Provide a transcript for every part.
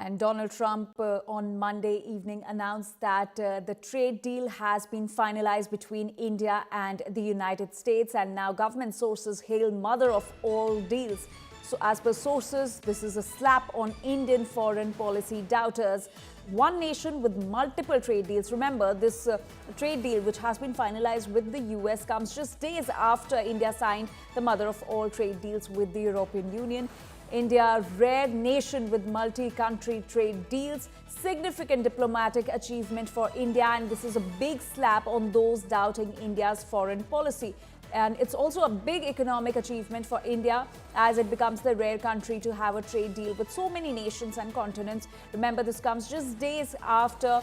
And Donald Trump on Monday evening announced that the trade deal has been finalized between India and the United States. And now government sources hail mother of all deals. So as per sources, this is a slap on Indian foreign policy doubters. One nation with multiple trade deals. Remember, this trade deal, which has been finalized with the US, comes just days after India signed the mother of all trade deals with the European Union. India, rare nation with multi-country trade deals, significant diplomatic achievement for India, and this is a big slap on those doubting India's foreign policy. And it's also a big economic achievement for India as it becomes the rare country to have a trade deal with so many nations and continents. Remember, this comes just days after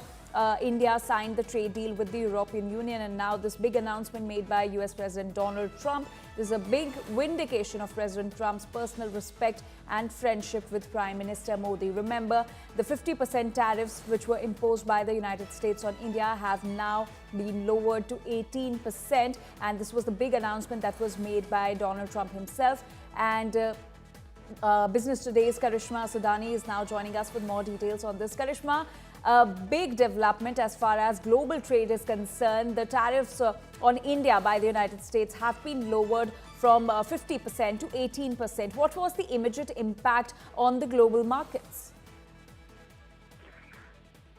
India signed the trade deal with the European Union, and now this big announcement made by US President Donald Trump. This is a big vindication of President Trump's personal respect and friendship with Prime Minister Modi. Remember, the 50% tariffs which were imposed by the United States on India have now been lowered to 18%, and this was the big announcement that was made by Donald Trump himself. And Business Today's Karishma Sodani is now joining us with more details on this. Karishma, a big development as far as global trade is concerned. The tariffs on India by the United States have been lowered from 50% to 18%. What was the immediate impact on the global markets?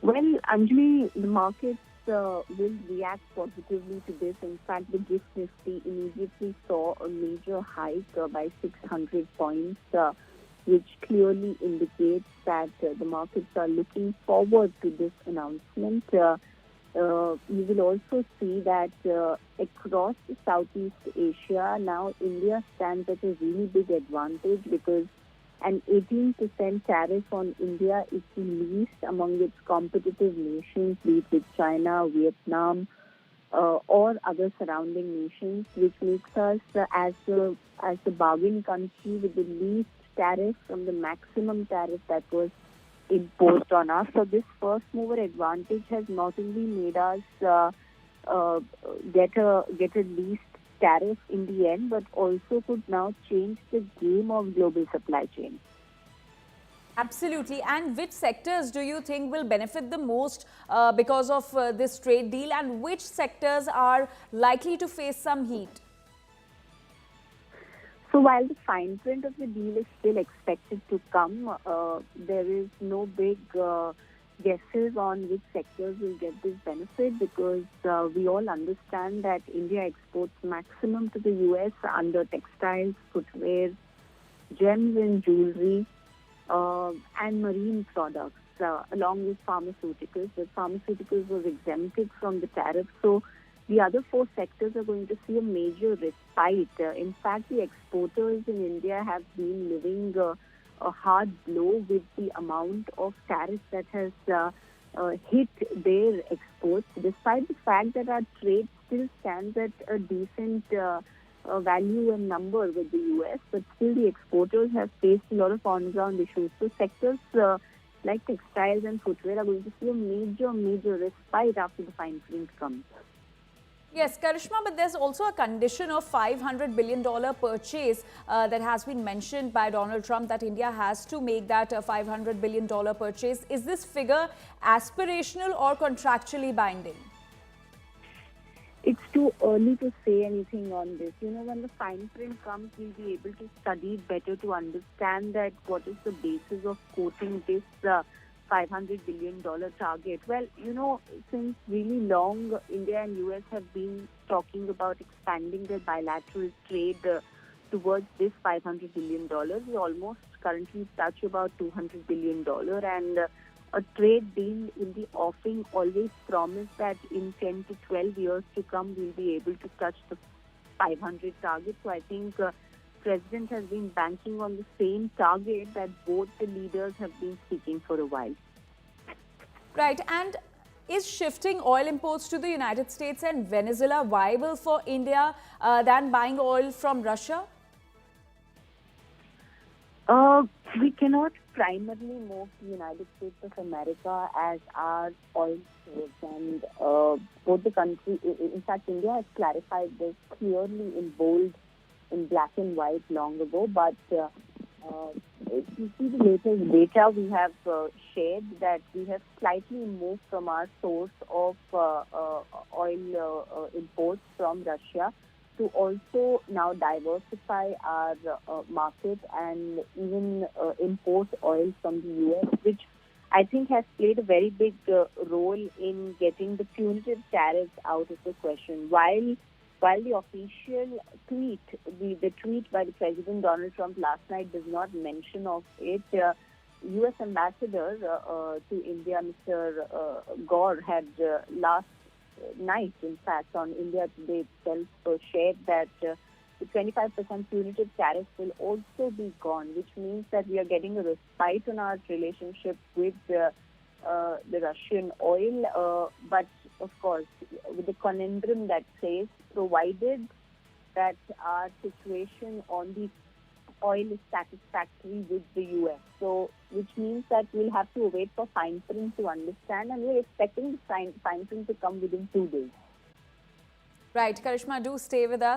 Well, Anjali, the markets will react positively to this. In fact, the Gift Nifty immediately saw a major hike by 600 points, which clearly indicates that the markets are looking forward to this announcement. You will also see that across Southeast Asia, now India stands at a really big advantage because an 18% tariff on India is the least among its competitive nations, be it with China, Vietnam, or other surrounding nations, which makes us as the bargain country with the least tariff from the maximum tariff that was imposed on us. So this first mover advantage has not only made us get a least tariff in the end, but also could now change the game of global supply chain. Absolutely. And which sectors do you think will benefit the most because of this trade deal, and which sectors are likely to face some heat? So while the fine print of the deal is still expected to come, there is no big guesses on which sectors will get this benefit, because we all understand that India exports maximum to the US under textiles, footwear, gems and jewellery, and marine products, along with pharmaceuticals. But pharmaceuticals was exempted from the tariff. So the other four sectors are going to see a major respite. In fact, the exporters in India have been living a hard blow with the amount of tariff that has hit their exports, despite the fact that our trade still stands at a decent value and number with the US, but still the exporters have faced a lot of on-ground issues. So sectors like textiles and footwear are going to see a major respite after the fine print comes. Yes, Karishma, but there's also a condition of $500 billion purchase that has been mentioned by Donald Trump, that India has to make that $500 billion purchase. Is this figure aspirational or contractually binding? It's too early to say anything on this. You know, when the fine print comes, we'll be able to study it better to understand that what is the basis of quoting this $500 billion target. Well, you know, since really long, India and US have been talking about expanding their bilateral trade towards this $500 billion. We almost currently touch about $200 billion, and a trade deal in the offing always promised that in 10 to 12 years to come, we'll be able to touch the 500 target. So I think President has been banking on the same target that both the leaders have been seeking for a while. Right. And is shifting oil imports to the United States and Venezuela viable for India than buying oil from Russia? We cannot primarily move to the United States of America as our oil source, and both the countries, in fact, India has clarified this clearly in bold, in black and white long ago, but if you see the latest data, we have shared that we have slightly moved from our source of oil imports from Russia to also now diversify our market and even import oil from the US, which I think has played a very big role in getting the punitive tariffs out of the question. While the official tweet, the tweet by the President Donald Trump last night does not mention of it, U.S. Ambassador to India, Mr. Gore, had last night, in fact, on India Today itself, shared that the 25% punitive tariff will also be gone, which means that we are getting a respite on our relationship with the Russian oil. But of course, with the conundrum that says, provided that our situation on the oil is satisfactory with the US. So, which means that we'll have to wait for fine print to understand, and we're expecting the fine print to come within 2 days. Right, Karishma, do stay with us.